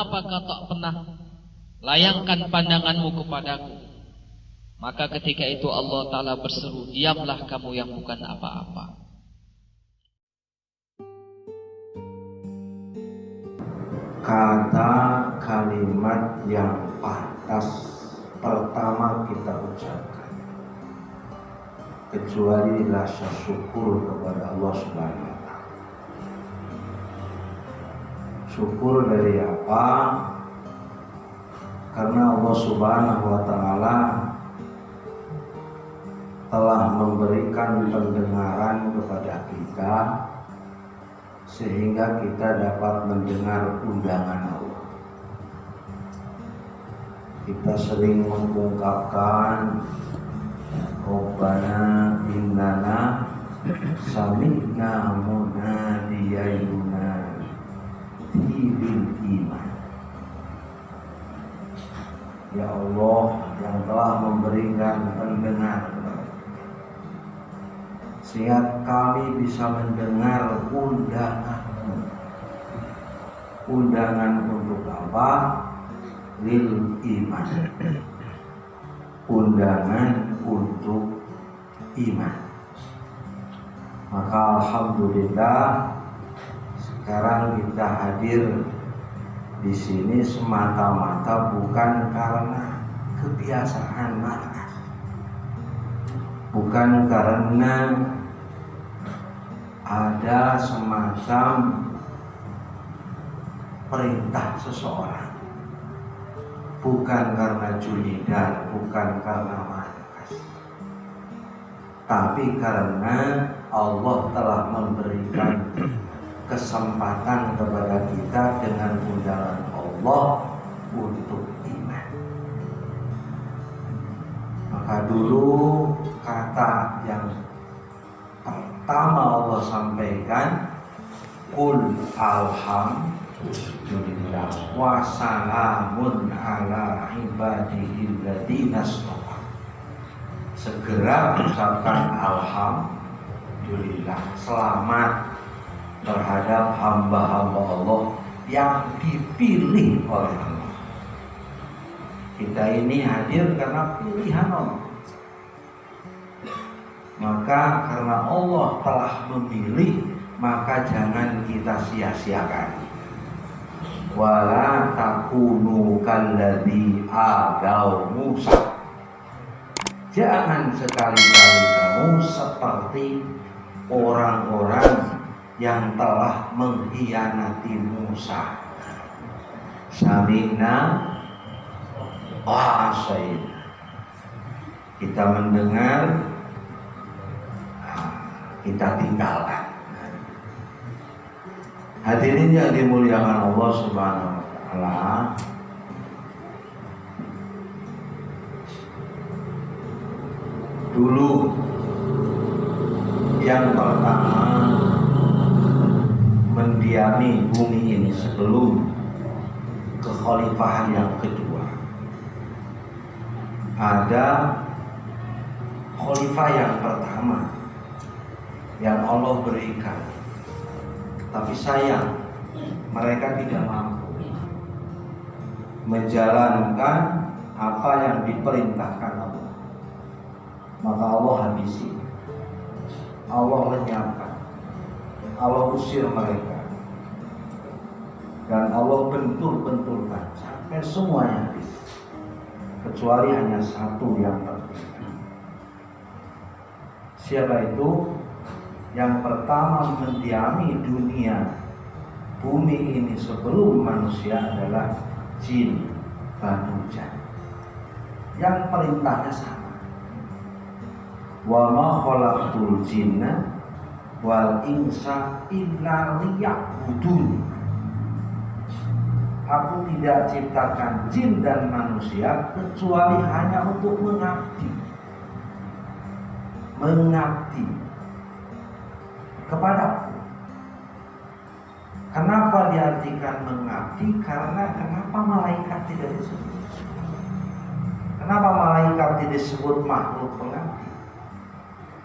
kenapa kau tak pernah layangkan pandanganmu kepadaku? Maka ketika itu Allah Ta'ala berseru, diamlah kamu yang bukan apa-apa. Kata kalimat yang pantas pertama kita ucapkan, kecuali rasa syukur kepada Allah Subhanahu wa Ta'ala. Syukur dari apa? Karena Allah Subhanahu wa Ta'ala telah memberikan pendengaran kepada kita sehingga kita dapat mendengar undangan Allah. Kita sering mengungkapkan Rabbana innana sami'na munadiyan yunadi bil iman. Ya Allah yang telah memberikan pendengar sehingga kami bisa mendengar undangan-Mu. Undangan untuk apa? Lil iman. Undangan untuk iman. Maka alhamdulillah sekarang kita hadir di sini semata-mata bukan karena kebiasaan markas, bukan karena ada semacam perintah seseorang, bukan karena junidar, bukan karena markas, tapi karena Allah telah memberikan kesempatan kepada kita dengan undangan Allah untuk iman. Maka dulu kata yang pertama Allah sampaikan, Qul alhamdulillah wa salamun ala ibadihil ladzina istafa. Segera ucapkan alhamdulillah, selamat terhadap hamba-hamba Allah yang dipilih oleh Allah. Kita ini hadir karena pilihan Allah. Maka karena Allah telah memilih, maka jangan kita sia-siakan. Wala takunu kalladzi adaw Musa. Jangan sekali-kali kamu seperti orang-orang yang telah mengkhianati Musa. Sami'na wa asaina. Kita mendengar, kita tinggalkan. Hadirin yang dimuliakan Allah Subhanahu wa Ta'ala, dulu yang pertama mendiami bumi ini sebelum kekhalifahan yang kedua, ada khalifah yang pertama yang Allah berikan, tapi sayang mereka tidak mampu menjalankan apa yang diperintahkan Allah. Maka Allah habisi, Allah lenyapkan, Allah usir mereka, dan Allah bentur-benturkan sampai semuanya habis, kecuali hanya satu yang tertinggal. Siapa itu? Yang pertama mendiami dunia bumi ini sebelum manusia adalah jin Banu Jan, yang perintahnya sama. Wa ma khalaqtul jinna wal insa illa liya'budun. Aku tidak ciptakan jin dan manusia kecuali hanya untuk mengabdi kepadaku. Kenapa diartikan mengabdi? Karena kenapa malaikat tidak disebut? Kenapa malaikat tidak disebut makhluk pengabdi?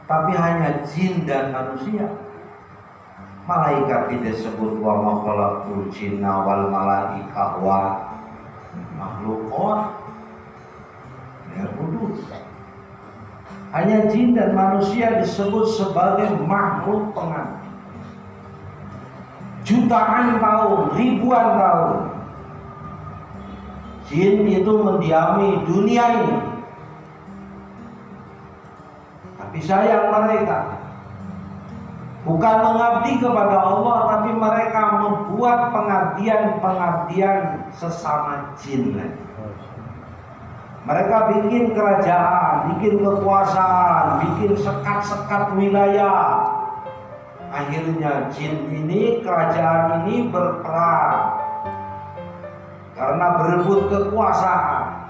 Tapi hanya jin dan manusia. Malaikat tidak disebut wa ma khalaqtul jinna wal malaikata wa makhlukot. Ya kudus. Hanya jin dan manusia disebut sebagai makhluk pengabdi. Jutaan tahun, ribuan tahun, jin itu mendiami dunia ini. Tapi sayang mereka bukan mengabdi kepada Allah, tapi mereka membuat pengabdian sesama jin. Mereka bikin kerajaan, bikin kekuasaan, bikin sekat-sekat wilayah. Akhirnya jin ini, kerajaan ini berperang karena berebut kekuasaan.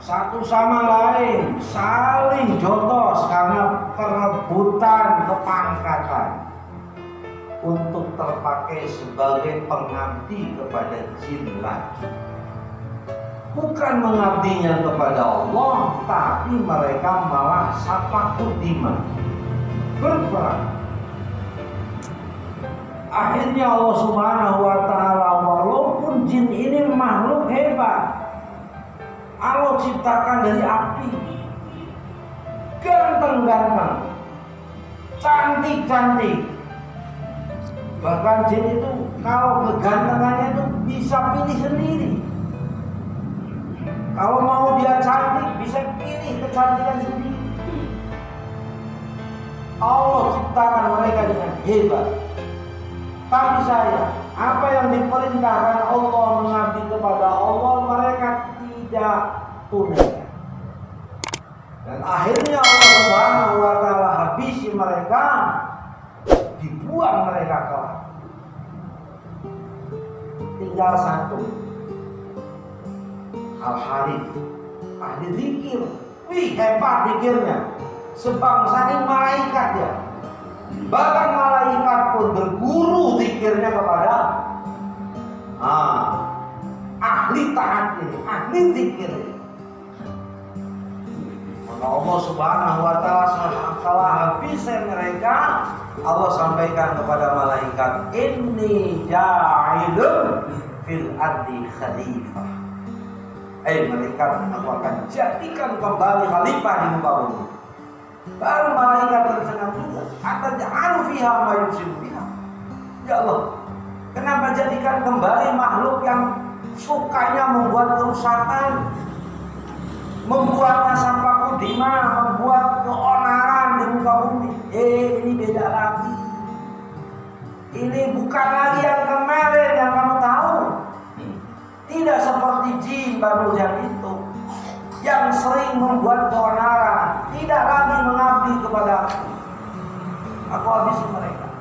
Satu sama lain saling jotos karena perebutan kepangkatan untuk terpakai sebagai pengabdi kepada jin lagi. Bukan mengabdinya kepada Allah, tapi mereka malah sapakudima, berperang. Akhirnya Allah Subhanahu wa ta'ala, walaupun jin ini makhluk hebat, Allah ciptakan dari api, ganteng-ganteng, cantik-cantik. Bahkan jin itu kalau kegantengannya itu bisa pilih sendiri. Kalau mau dia cantik, bisa pilih kecantikan sendiri. Allah ciptakan mereka dengan hebat. Tapi saya, apa yang diperintahkan Allah mengabdi kepada Allah, mereka tidak tunaikan. Dan akhirnya Allah Subhanahu wa ta'ala habisi mereka, dibuang mereka kelak. Tinggal satu, Al-Harith, ahli zikir. Wih, hebat zikirnya, sebangsa ini malaikat ya. Bahkan malaikat pun berguru zikirnya kepada ahli taat ini, ahli zikir ini. Maka Allah Subhanahu wa ta'ala setelah habis mereka, Allah sampaikan kepada malaikat, inni ja'ilun fil ardi khalifah. Malaikat, aku akan jadikan kembali khalifah di muka bumi. Baru malaikat tercengang juga, ataj'alu fiha ma yufsidu fiha. Ya Allah, kenapa jadikan kembali makhluk yang sukanya membuat kerusakan, membuatnya sampah kudima, membuat keonaran di muka bumi? Ini beda lagi. Ini bukan lagi yang kemarin yang kamu tahu. Tidak seperti jin baru yang itu, yang sering membuat keonaran, tidak lagi mengabdi kepada aku habisi mereka.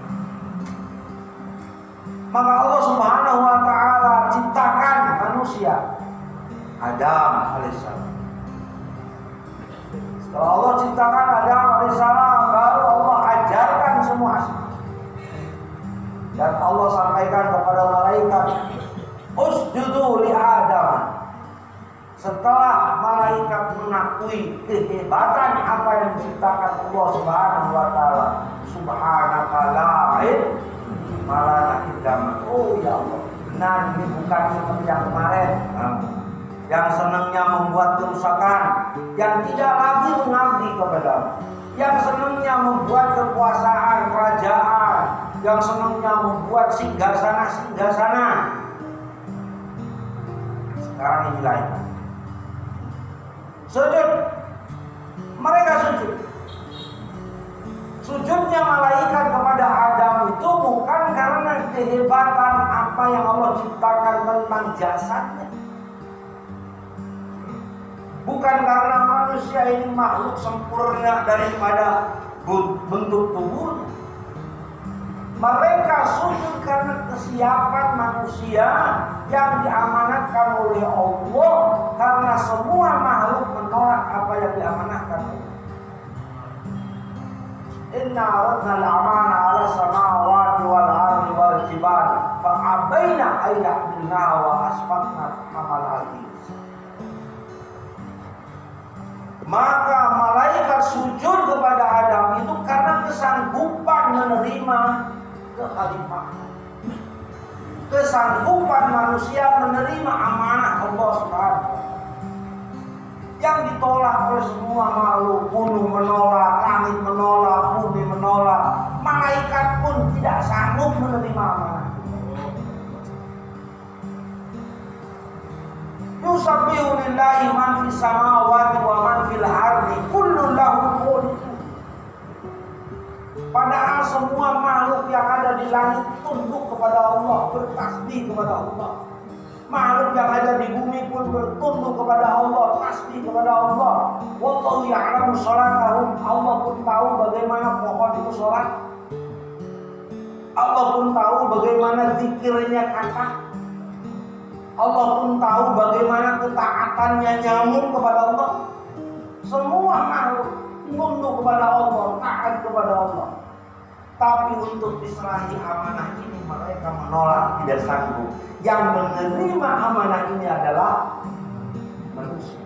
Maka Allah Subhanahu wa ta'ala ciptakan manusia, Adam alaihissalam. Setelah Allah ciptakan Adam alaihissalam, baru Allah ajarkan semua. Dan Allah sampaikan kepada malaikat, usjudu li Adam. Setelah malaikat mengakui kehebatan apa yang diciptakan Allah Subhanahu wa ta'ala, subhanaka la ilma lana illa ma. Oh ya Allah, benar ini bukan seperti yang kemarin, yang senangnya membuat kerusakan, yang tidak lagi mengabdi kepada, yang senangnya membuat kekuasaan kerajaan, yang senangnya membuat singgasana. Sekarang ini lain. Sujud, mereka sujud. Sujudnya malaikat kepada Adam itu bukan karena kehebatan apa yang Allah ciptakan tentang jasadnya, bukan karena manusia ini makhluk sempurna daripada bentuk tubuhnya. Mereka sujud karena kesiapan manusia yang diamanatkan oleh Allah, karena semua makhluk menolak apa yang diamanatkan. Inna aradna al-amana 'ala samawati wal ardi wal jibali fa abaina an yahmilnaha wa asfaqna hamalal insan. Maka malaikat sujud kepada Adam itu karena kesanggupan menerima kekhalifahan. Kesanggupan manusia menerima amanah Allah Subhanahu wa Ta'ala. Yang ditolak oleh semua makhluk, gunung menolak, langit menolak, bumi menolak, malaikat pun tidak sanggup menerima amanah. Yusabbihu lillahi man fis samawati wa man fil ardi kullun lahu qanitun. Padahal semua makhluk yang ada di langit tunduk kepada Allah, bertasbih kepada Allah. Makhluk yang ada di bumi pun bertunduk kepada Allah, tasbih kepada Allah. Wallahu ya'lamu sholatahum. Allah pun tahu bagaimana pohon itu sholat. Allah pun tahu bagaimana zikirnya kata. Allah pun tahu bagaimana ketaatannya nyamuk kepada Allah. Semua makhluk tunduk kepada Allah, taat kepada Allah. Tapi untuk diserahi amanah ini mereka menolak, tidak sanggup. Yang menerima amanah ini adalah manusia.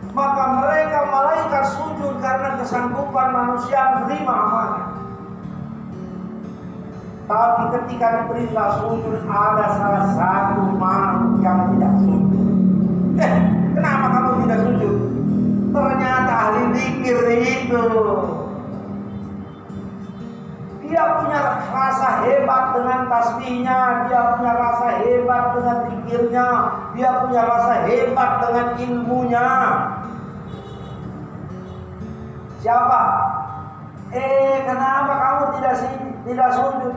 Maka mereka malaikat sujud karena kesanggupan manusia menerima amanah. Tapi ketika diperintah sujud ada salah satu makhluk yang tidak sujud. Kenapa kamu tidak sujud? Ternyata ahli zikir itu. Dia punya rasa hebat dengan tasbihnya, dia punya rasa hebat dengan zikirnya, dia punya rasa hebat dengan ilmunya. Siapa? Kenapa kamu tidak sujud?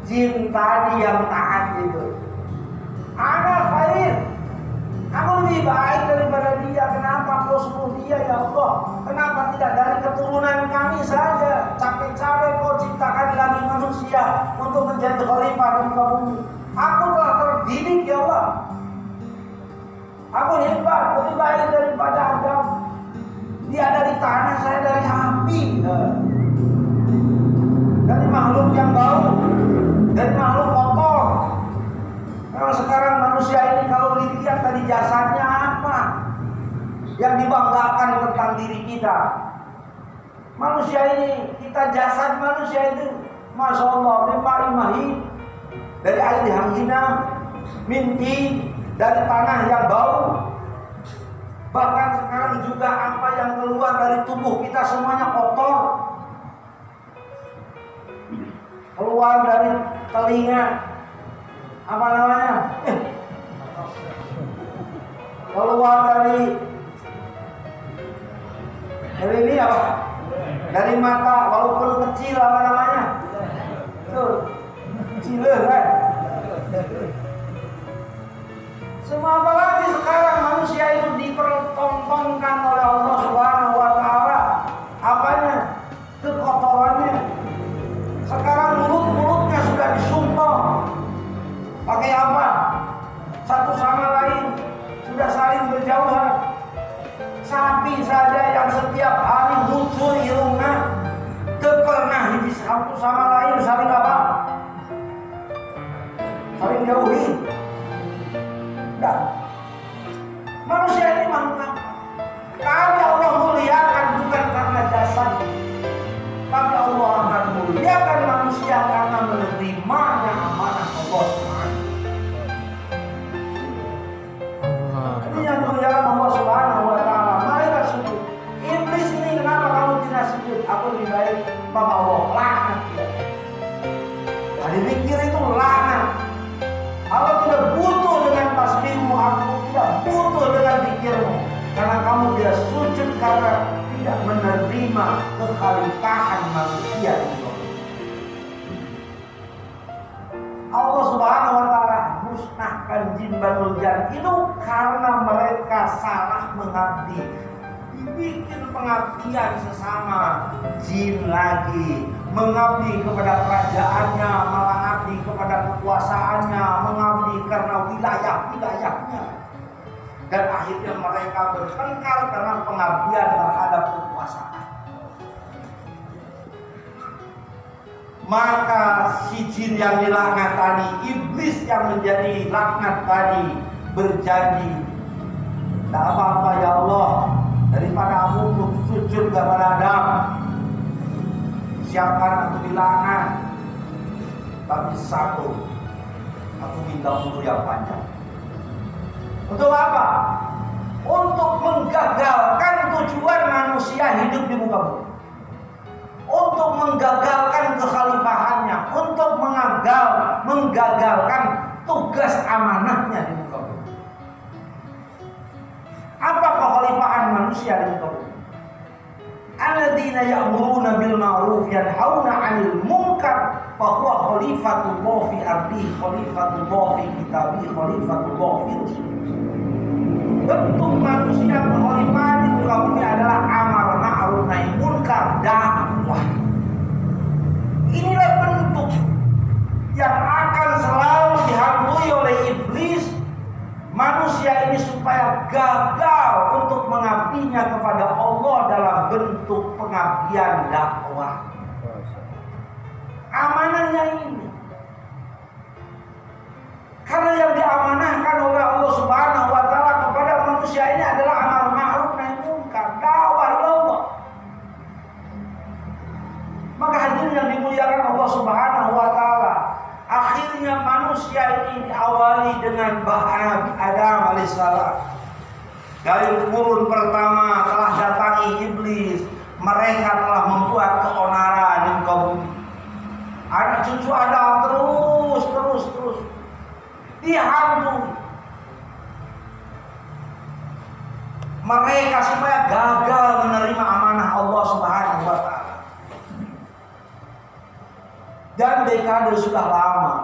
Jin tadi yang taat itu. Ada khair. Kamu lebih baik daripada dia. Kenapa kau suruh dia ya Allah? Kenapa tidak dari keturunan kami saja? Capek-capek kau ciptakan lagi manusia untuk menjadi khalifah di muka bumi. Aku telah terdidik ya Allah. Aku hebat, lebih baik daripada Adam. Dia dari tanah, saya dari api. Dari makhluk yang bau, dari makhluk kotor. Kalau sekarang manusia ini kalau dilihat dari jasadnya apa yang dibanggakan tentang diri kita? Manusia ini, kita jasad manusia itu, masya Allah, mimmahi dari air hanghina, minti dari tanah yang bau. Bahkan sekarang juga apa yang keluar dari tubuh kita semuanya kotor. Keluar dari telinga, apa namanya? Keluar dari ini apa? Dari mata, walaupun kecil apa namanya? Tuh, kecil kan? Semua apalagi sekarang manusia itu dipertontonkan oleh Allah Subhanahu wa Ta'ala. Apanya? Kekotorannya. Sekarang mulut-mulutnya sudah disumpah. Pakai apa? Satu sama lain sudah saling berjauhan. Sapi saja yang setiap hari muncul irungnya, pernah di satu sama lain saling apa? Saling jauhi. Dan manusia ini makhluk kami Allah muliakan bukan karena jasad, tapi Allah akan muliakan manusia karena menerimanya amanah Allah Subhanahu. Ini yang muliakan Allah Subhanahu wa Ta'ala. Mereka sujud. Iblis ini kenapa kamu tidak sujud? Aku lebih baik Bapak Allah laknat dia. Jadi pikir itu laknat. Allah tidak butuh dengan tasbihmu, aku tidak butuh dengan pikirmu. Karena kamu tidak sujud karena tidak menerima kekhalifahan manusia itu. Allah Subhanahu wa Ta'ala musnahkan jin Banul Jan itu karena mereka salah mengabdi. Dibikin pengabdian sesama jin lagi, mengabdi kepada kerajaannya, mengabdi kepada kekuasaannya, mengabdi karena wilayah-wilayahnya. Dan akhirnya mereka bertengkar karena pengabdian terhadap kekuasaan. Maka si jin yang dilaknat tadi, iblis yang menjadi laknat tadi, berjanji, tak apa-apa ya Allah, daripada aku sujud kepada Adam, siapkan atau bilangan. Tapi satu, aku minta umur yang panjang. Untuk apa? Untuk menggagalkan tujuan manusia hidup di muka bumi. Untuk menggagalkan kekhalifahannya, untuk menggagalkan tugas amanahnya di muka bumi. Apa kekhalifahan manusia di muka bumi? Alladzina ya'muruna bil ma'ruf yanhauna 'anil munkar fa huwa khalifatullah fi ardi, khalifatullah fi kitabi, khalifatullah fi rusuli. Bentuk manusia kekhalifahan di muka bumi adalah amar ma'ruf nahi munkar, dakwah. Inilah bentuk yang akan selalu dihantui oleh iblis manusia ini supaya gagal untuk mengabdinya kepada Allah dalam bentuk pengabdian dakwah. Amanahnya ini. Karena yang diamanahkan oleh Allah Subhanahu wa taala kepada manusia ini adalah amar ma'ruf nahi munkar, dakwah Allah. Maka hadirin yang dimuliakan Allah Subhanahu wa taala, akhirnya manusia ini diawali dengan Nabi Adam alaihissalam. Dari kurun pertama telah datangi iblis, mereka telah membuat keonaran di muka bumi. Anak cucu Adam terus dihantui. Mereka supaya gagal menerima amanah Allah Subhanahu wa taala. Dan dekade sudah lama.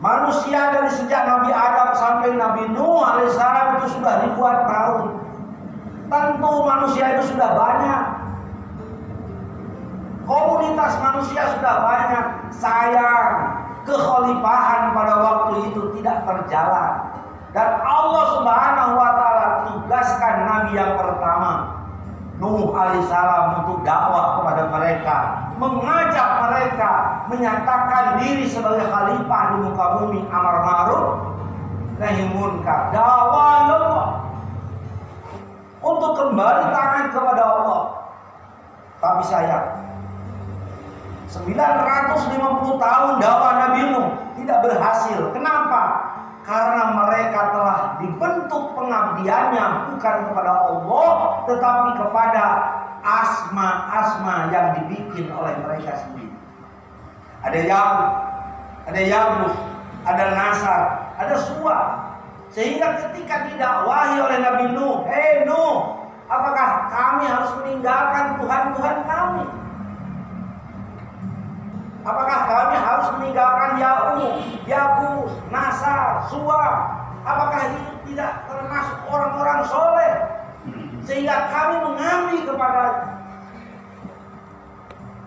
Manusia dari sejak Nabi Adam sampai Nabi Nuh alaihissalam itu sudah ribuan tahun. Tentu manusia itu sudah banyak. Komunitas manusia sudah banyak. Sayang, kekhalifahan pada waktu itu tidak terjalan. Dan Allah Subhanahu wa taala tugaskan Nabi yang pertama, Nuh alaihissalam, untuk dakwah kepada mereka, mengajak mereka menyatakan diri sebagai khalifah di muka bumi, amar ma'ruf nahi munkar, dakwah Allah, untuk kembali tangan kepada Allah. Tapi sayang, 950 tahun dakwah Nabi Nuh tidak berhasil. Kenapa? Karena mereka telah dibentuk pengabdiannya bukan kepada Allah, tetapi kepada asma-asma yang dibikin oleh mereka sendiri. Ada Ya'ub, ada Ya'bus, ada Nasar, ada Suwa. Sehingga ketika didakwahi oleh Nabi Nuh, "Hei Nuh, apakah kami harus meninggalkan Tuhan-Tuhan kami? Apakah kami harus meninggalkan Ya'ub, Ya'bus, Nasar, Suwa? Apakah itu tidak termasuk orang-orang soleh sehingga kami mengabdi kepada?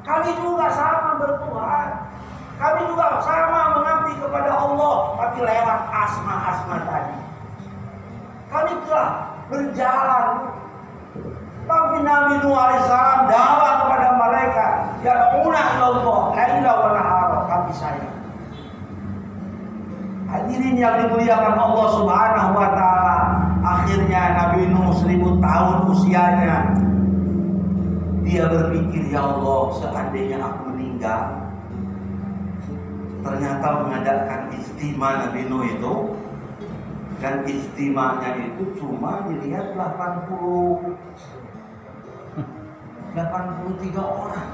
Kami juga sama bertuhan, kami juga sama mengabdi kepada Allah, tapi lewat asma-asma tadi. Kami telah berjalan, tapi Nabi Nuh alaihissalam dakwah kepada mereka, ya'una ilallah laila wa nahara. Kami sayang. Hadirin yang dimuliakan Allah Subhanahu wa taala, akhirnya Nabi Nuh 1000 tahun usianya, dia berpikir, ya Allah, seandainya aku meninggal. Ternyata mengadakan istimewa Nabi Nuh itu, dan istimanya itu cuma dilihat 83 orang.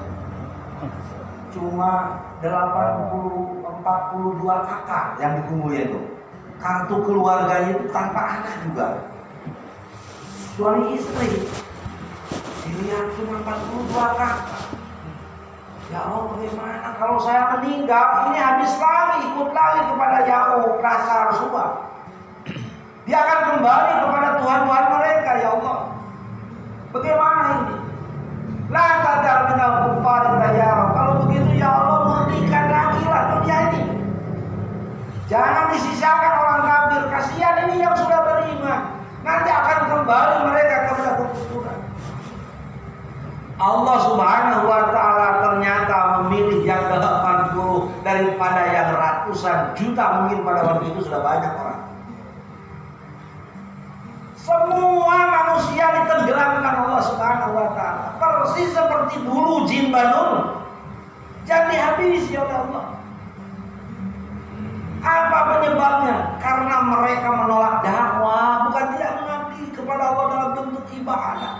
Cuma 42 kakak yang dikumpulin itu. Kartu keluarganya itu tanpa anak juga. Suami istri. Dilihat cuma 42 kakak. Ya Allah, bagaimana kalau saya meninggal? Ini habis lagi, ikut lagi kepada Ya'ub, Nasar, Suwa. Dia akan kembali kepada Tuhan-Tuhan mereka, ya Allah. Bagaimana ini? La tadar minal kuffar tayyara. Kalau begitu ya Allah, murnikan lagi lah dunia ini. Jangan disisakan orang kafir. Kasihan ini yang sudah beriman. Nanti akan kembali mereka kepada kekufuran. Allah Subhanahu wa taala ternyata memilih yang 80 daripada yang ratusan juta. Mungkin pada waktu itu sudah banyak orang. Semua manusia yang ditenggelamkan Allah Subhanahu wa taala. Persis seperti dulu jin Banu jangan dihabisi oleh Allah. Apa penyebabnya? Karena mereka menolak dakwah, bukan tidak mengabdi kepada Allah dalam bentuk ibadah.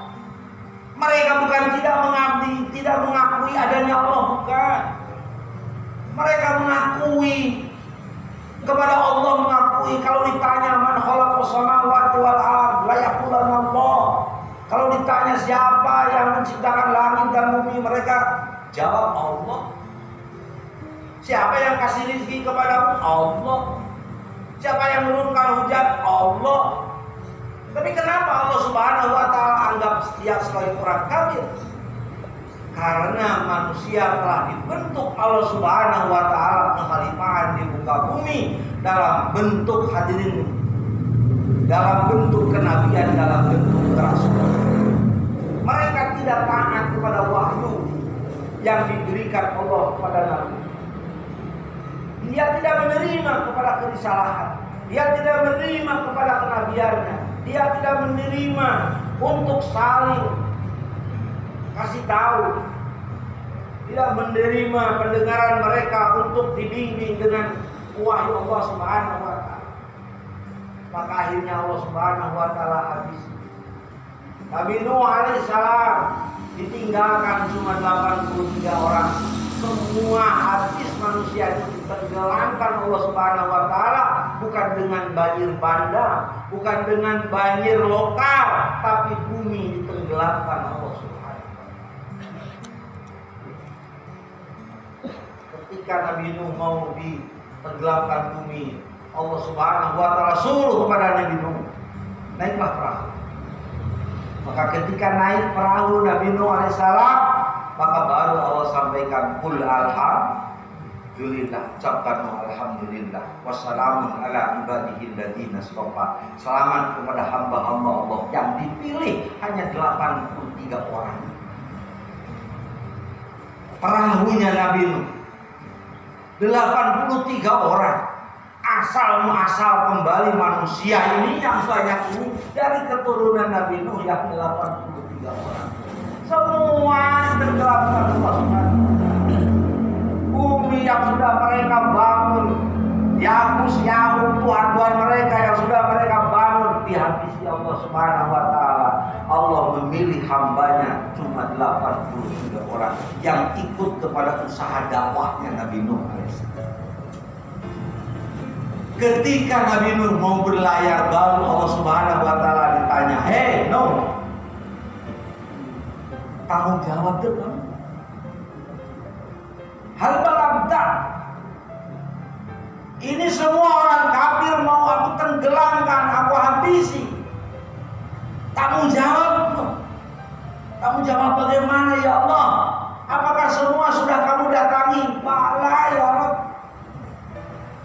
Mereka bukan tidak mengabdi, tidak mengakui adanya Allah, bukan. Mereka mengakui kepada Allah, mengakui. Kalau ditanya man khalaqas samawati wal ardh la yaqulanna Allah. Kalau ditanya siapa yang menciptakan langit dan bumi, mereka jawab Allah. Siapa yang kasih rezeki kepadamu? Allah. Siapa yang menurunkan hujan? Allah. Tapi kenapa Allah Subhanahu wa taala anggap dia sebagai orang kafir? Karena manusia telah dibentuk Allah Subhanahu wa taala kekhalifahan di muka bumi dalam bentuk hadirin, dalam bentuk kenabian, dalam bentuk kerasulan. Mereka tidak taat kepada wahyu yang diberikan Allah kepada Nabi. Dia tidak menerima kepada kerisalahan. Dia tidak menerima kepada kenabiannya. Dia tidak menerima untuk saling kasih tahu. Tidak menerima pendengaran mereka untuk dibimbing dengan wahyu Allah Subhanahu wa taala. Maka akhirnya Allah Subhanahu wa taala habis. Nabi Nuh alaihissalam ditinggalkan cuma 83 orang. Semua habis, manusia itu ditenggelamkan Allah Subhanahu wa taala, bukan dengan banjir bandang, bukan dengan banjir lokal, tapi bumi ditenggelamkan Allah Subhanahu wa taala. Ketika Nabi Nuh mau ditenggelamkan bumi, Allah Subhanahu wa taala suruh kepada Nabi Nuh, naiklah perahu. Maka ketika naik perahu Nabi Nuh alaihissalam, maka baru Allah sampaikan kul alhamdulillah, ucapkan alhamdulillah, wassalamun ala ibadihi alladziina istafa. Selamat kepada hamba-hamba Allah yang dipilih hanya 83 orang. Perahunya Nabi Nuh 83 orang. Asal-muasal kembali manusia ini yang banyak ini dari keturunan Nabi Nuh yang 83 orang. Semua tenggelamkan Allah Subhanahu wa taala. Bumi yang sudah mereka bangun, Yakus, Tuhan-Tuhan mereka yang sudah mereka bangun, dihabisi Allah Subhanahu wa taala. Allah memilih hambanya cuma 83 orang yang ikut kepada usaha dakwahnya Nabi Nuh alaihissalam. Ketika Nabi Nuh mau berlayar, baru Allah Subhanahu wa taala ditanya, "Hei Nuh, tanggung jawab deh kamu. Hal balagta. Ini semua orang kafir mau aku tenggelamkan, aku habisi. Tanggung jawab. Tanggung jawab bagaimana ya Allah? Apakah semua sudah kamu datangi? Bala ya Allah.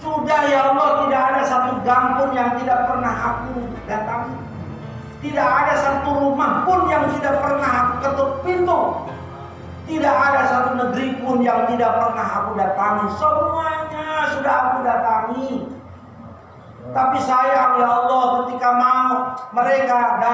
Sudah ya Allah, tidak ada satu gang pun yang tidak pernah aku datangi. Tidak ada satu rumah pun yang tidak pernah aku ketuk pintu. Tidak ada satu negeri pun yang tidak pernah aku datangi. Semuanya sudah aku datangi. Tapi sayang ya Allah, ketika mau mereka datang